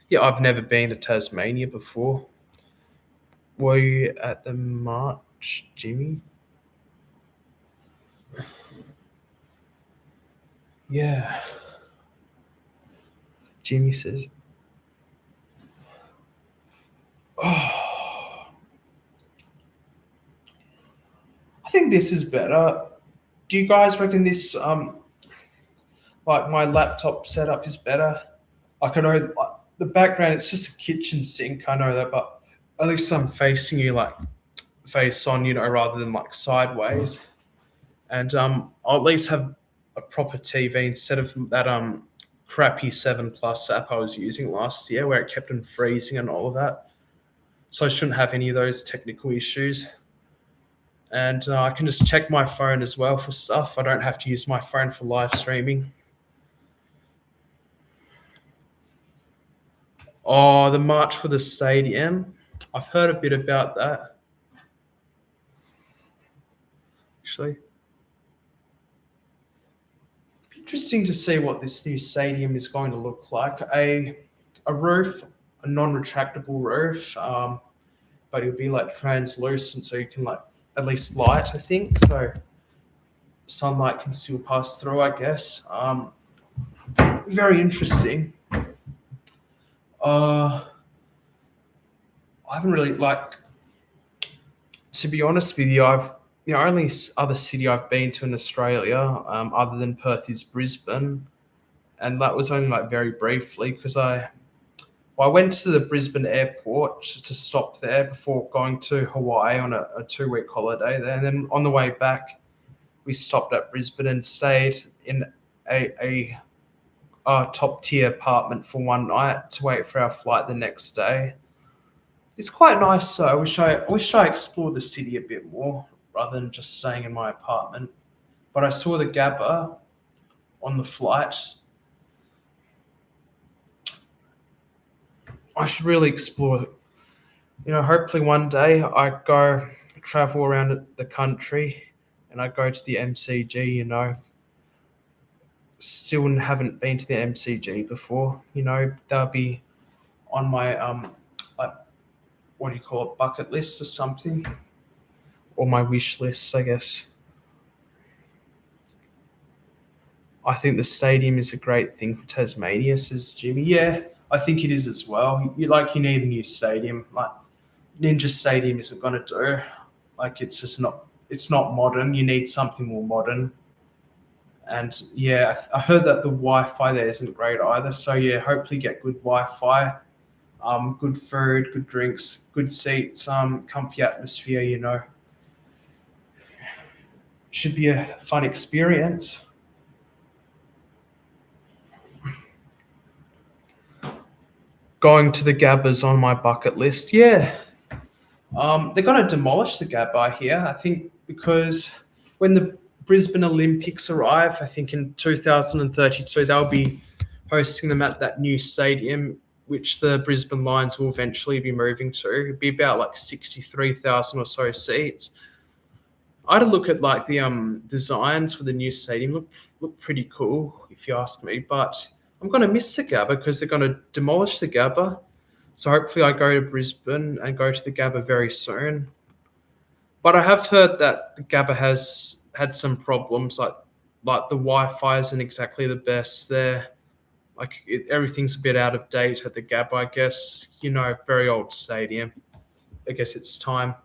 Yeah, I've never been to Tasmania before. Were you at the march, Jimmy? Yeah. Jimmy says, oh, I think this is better. Do you guys reckon this, like my laptop setup is better? Like I know like, the background, it's just a kitchen sink. I know that, but at least I'm facing you like face on, you know, rather than like sideways. And I'll at least have a proper TV instead of that crappy 7 Plus app I was using last year where it kept on freezing and all of that. So I shouldn't have any of those technical issues. And I can just check my phone as well for stuff. I don't have to use my phone for live streaming. Oh, the March for the Stadium. I've heard a bit about that. Actually, interesting to see what this new stadium is going to look like. A roof, a non-retractable roof, but it'll be like translucent, so you can like at least light. I think so. Sunlight can still pass through, I guess. Very interesting. I haven't really to be honest with you, the only other city I've been to in Australia, other than Perth, is Brisbane, and that was only like very briefly because I went to the Brisbane airport to stop there before going to Hawaii on a 2-week holiday there, and then on the way back, we stopped at Brisbane and stayed in a top tier apartment for one night to wait for our flight the next day. It's quite nice, so I wish I explored the city a bit more rather than just staying in my apartment. But I saw the Gabba on the flight. I should really explore it. You know, hopefully one day I go travel around the country and I go to the MCG, you know. Still haven't been to the MCG before, you know. That'll be on my what do you call it, bucket list or something. or my wish list, I guess. I think the stadium is a great thing for Tasmania, says Jimmy. Yeah, I think it is as well. You need a new stadium. Like Ninja Stadium isn't going to do. Like it's not modern. You need something more modern. And yeah, I heard that the Wi-Fi there isn't great either. So yeah, hopefully get good Wi-Fi, good food, good drinks, good seats, comfy atmosphere. Should be a fun experience. Going to the Gabbers on my bucket list. Yeah, they're going to demolish the Gabba here, I think, because when the Brisbane Olympics arrive, I think in 2032, they'll be hosting them at that new stadium, which the Brisbane Lions will eventually be moving to. It'd be about like 63,000 or so seats. I had a look at like the designs for the new stadium. Look pretty cool, if you ask me. But I'm going to miss the Gabba because they're going to demolish the Gabba. So hopefully I go to Brisbane and go to the Gabba very soon. But I have heard that the Gabba has had some problems, like the Wi-Fi isn't exactly the best there. Everything's a bit out of date at the Gabba, I guess. Very old stadium. I guess it's time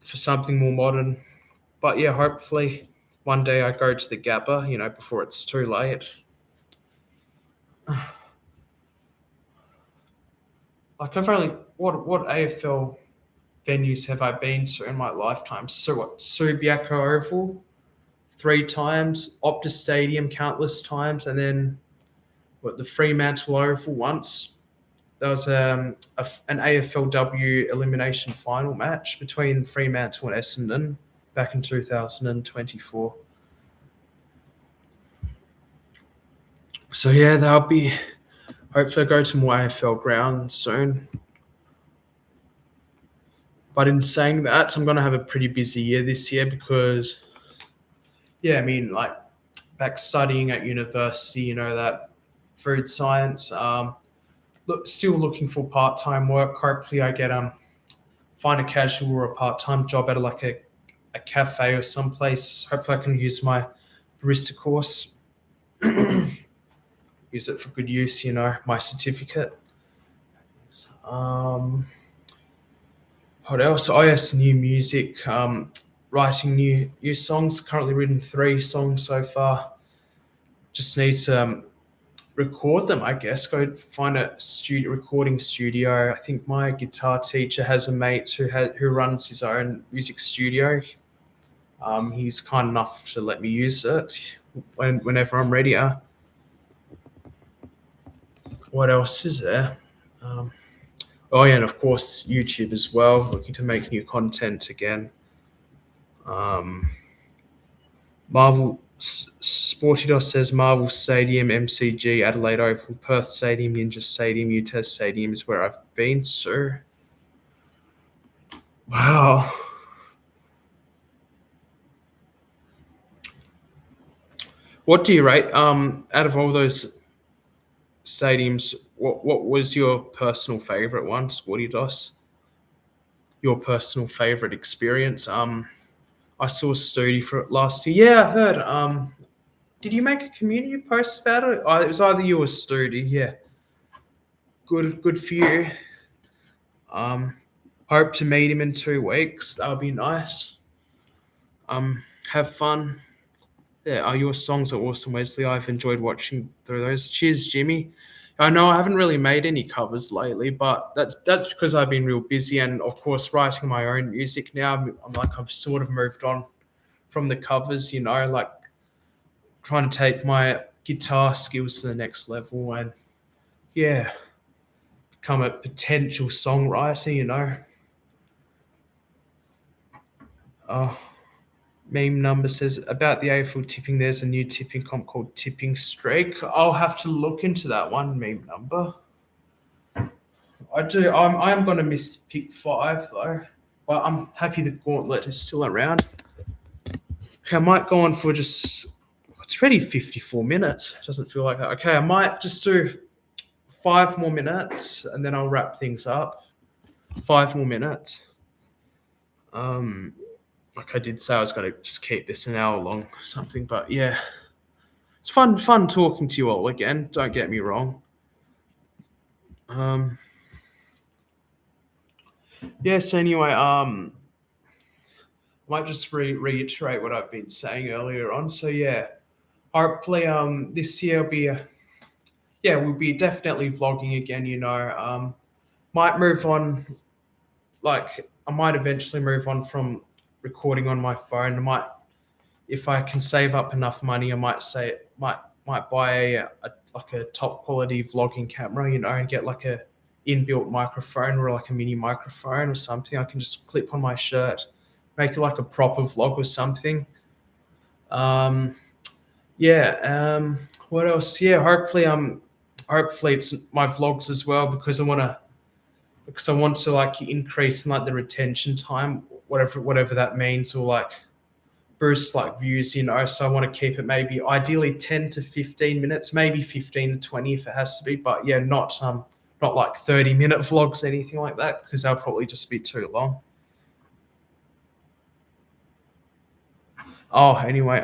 for something more modern. But yeah, hopefully one day I go to the Gabba, before it's too late. Like what AFL venues have I been to in my lifetime? So Subiaco Oval 3 times, Optus Stadium countless times, and then the Fremantle Oval once. There was an AFLW elimination final match between Fremantle and Essendon back in 2024. So yeah, hopefully I go to more AFL grounds soon. But in saying that, I'm going to have a pretty busy year this year because, yeah, I mean, like back studying at university, that food science. Still looking for part-time work. Hopefully I get find a casual or a part-time job at a cafe or someplace. Hopefully I can use my barista course. Use it for good use, my certificate. What else? New music, writing new songs. Currently written 3 songs so far. Just need to record them, I guess. Go find a recording studio. I think my guitar teacher has a mate who runs his own music studio. He's kind enough to let me use it whenever I'm ready. What else is there? And of course YouTube as well. Looking to make new content again. Marvel Sportydos says Marvel Stadium, MCG, Adelaide Oval, Perth Stadium, Ninja Stadium, Utah Stadium is where I've been. So, wow. What do you rate? Out of all those stadiums, what was your personal favorite one, Sportydos? Your personal favorite experience? I saw Studi for it last year. Yeah, I heard. Did you make a community post about it? It was either you or Studi. Yeah. Good for you. Hope to meet him in 2 weeks. That'll be nice. Have fun. Yeah, your songs are awesome, Wesley. I've enjoyed watching through those. Cheers, Jimmy. I know I haven't really made any covers lately, but that's because I've been real busy and, of course, writing my own music now. I've sort of moved on from the covers, like trying to take my guitar skills to the next level and, yeah, become a potential songwriter, Meme number says about the AFL tipping, there's a new tipping comp called Tipping Streak. I'll have to look into that one, meme number. I am going to miss pick 5 though. But I'm happy the gauntlet is still around. Okay, I might go on for it's already 54 minutes. Doesn't feel like that. Okay, I might just do 5 more minutes and then I'll wrap things up. 5 more minutes. like I did say, I was going to just keep this an hour long or something. But yeah, it's fun talking to you all again. Don't get me wrong. Yes. Anyway, I might just reiterate what I've been saying earlier on. So yeah, hopefully this year will be we'll be definitely vlogging again. Might move on. Like I might eventually move on from recording on my phone. I might, if I can save up enough money, I might buy like a top quality vlogging camera, and get like a inbuilt microphone or like a mini microphone or something. I can just clip on my shirt, make it like a proper vlog or something. What else? Yeah, hopefully it's my vlogs as well, because I want to like increase like the retention time, whatever that means, or like boost like views, so I want to keep it maybe ideally 10 to 15 minutes, maybe 15 to 20 if it has to be, but yeah, not like 30-minute vlogs, anything like that, because they'll probably just be too long. Anyway,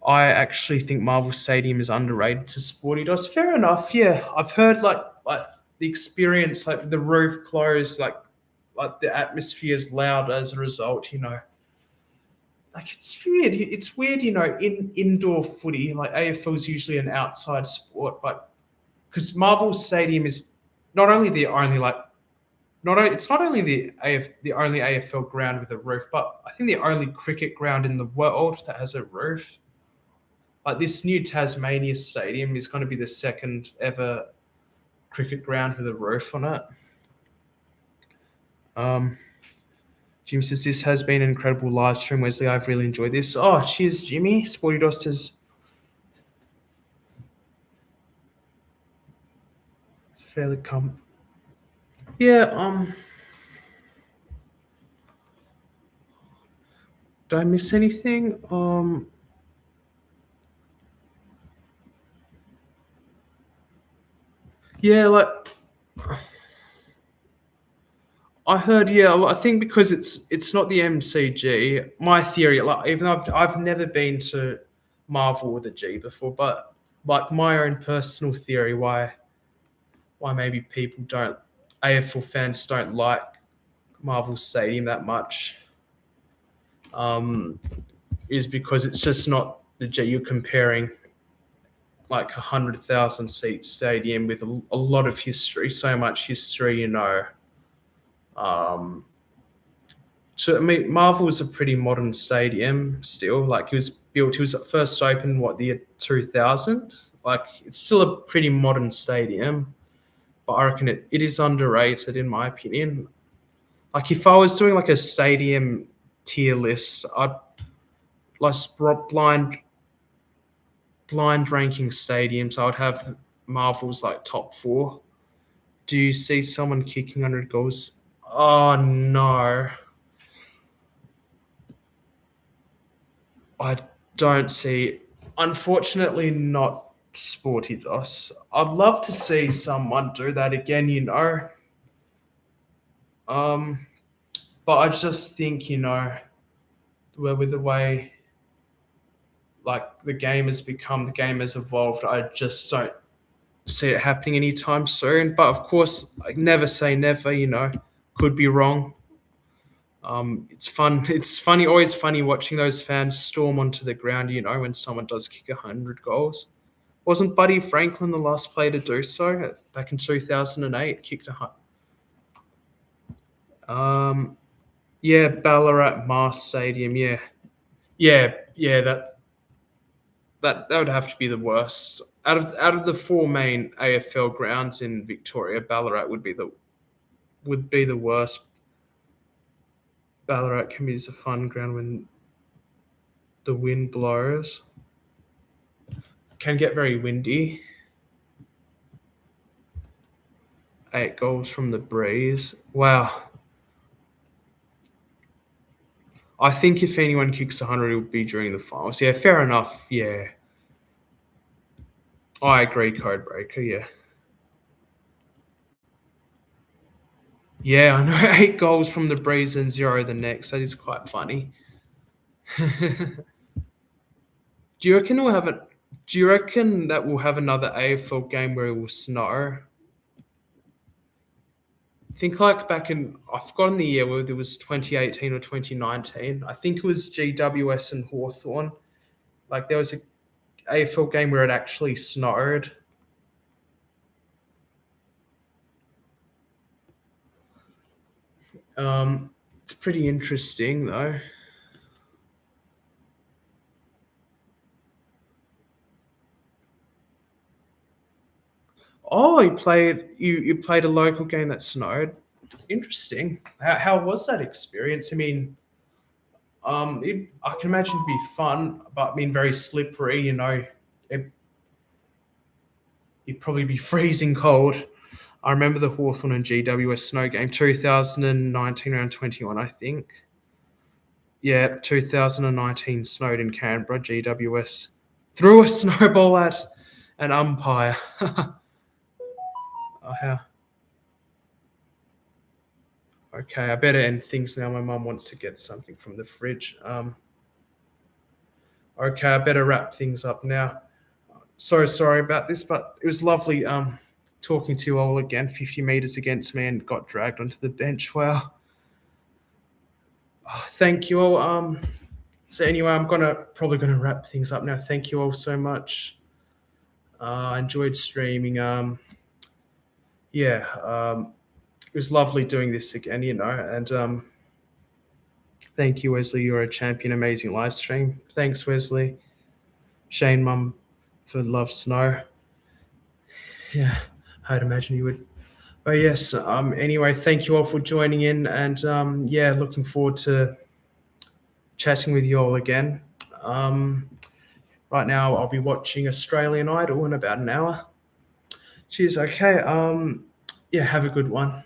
I actually think Marvel Stadium is underrated to Sporty Dos. Fair enough. Yeah, I've heard like the experience, like the roof closed, like the atmosphere is loud as a result. Like it's weird. It's weird. In indoor footy, like AFL is usually an outside sport, but because Marvel Stadium is not only the only like it's not only the only AFL ground with a roof, but I think the only cricket ground in the world that has a roof. Like this new Tasmania Stadium is going to be the second ever cricket ground with a roof on it. Jimmy says, this has been an incredible live stream, Wesley. I've really enjoyed this. Oh, cheers, Jimmy. Sporty Dos says, fairly come. Yeah, did I miss anything? Yeah, like I heard, I think because it's not the MCG. My theory, like even though I've never been to Marvel with a G before, but like my own personal theory why maybe AFL fans don't like Marvel Stadium that much, is because it's just not the G. You're comparing like 100,000 seat stadium with a lot of history, so much history, So I mean, Marvel is a pretty modern stadium still. Like it was first opened the year 2000. Like it's still a pretty modern stadium, but I reckon it is underrated in my opinion. Like if I was doing like a stadium tier list, I'd like blind ranking stadiums. I would have Marvel's like top 4. Do you see someone kicking 100 goals? Oh no. I don't see, unfortunately, not Sporty Dos. I'd love to see someone do that again, But I just think, with the way like the game has evolved, I just don't see it happening anytime soon. But of course, I never say never, could be wrong. It's fun. It's funny, always funny watching those fans storm onto the ground, when someone does kick 100 goals. Wasn't Buddy Franklin the last player to do so back in 2008? Kicked 100. Yeah, Ballarat Mars Stadium. Yeah. That would have to be the worst. Out of the 4 main AFL grounds in Victoria, Ballarat would be the worst. Ballarat can be a fun ground when the wind blows. Can get very windy. 8 goals from the breeze. Wow. I think if anyone kicks 100, it would be during the finals. Yeah, fair enough. Yeah. I agree, Codebreaker. Yeah. Yeah, I know. 8 goals from the Breeze and 0 the next. That is quite funny. Do you reckon we'll have a? Do you reckon that we'll have another AFL game where it will snow? Think like back in, I've forgotten the year, whether it was 2018 or 2019. I think it was GWS and Hawthorn. Like there was a AFL game where it actually snowed. It's pretty interesting though. Oh, you played a local game that snowed. Interesting. How was that experience? I mean, I can imagine it'd be fun, but I mean, very slippery. You know, it, you'd probably be freezing cold. I remember the Hawthorn and GWS snow game, 2019 around 21, I think. Yeah, 2019 snowed in Canberra. GWS threw a snowball at an umpire. Oh, how? Okay, I better end things now. My mum wants to get something from the fridge. Okay, I better wrap things up now. So sorry about this, but it was lovely talking to you all again. 50 meters against me and got dragged onto the bench. Wow. Oh, thank you all. So anyway, I'm probably gonna wrap things up now. Thank you all so much. I enjoyed streaming. It was lovely doing this again, you know, and thank you, Wesley. You're a champion. Amazing live stream. Thanks, Wesley. Shane, Mum, for Love Snow. Yeah, I'd imagine you would. But yes, anyway, thank you all for joining in, and yeah, looking forward to chatting with you all again. Right now, I'll be watching Australian Idol in about an hour. Cheers. Okay. Yeah, have a good one.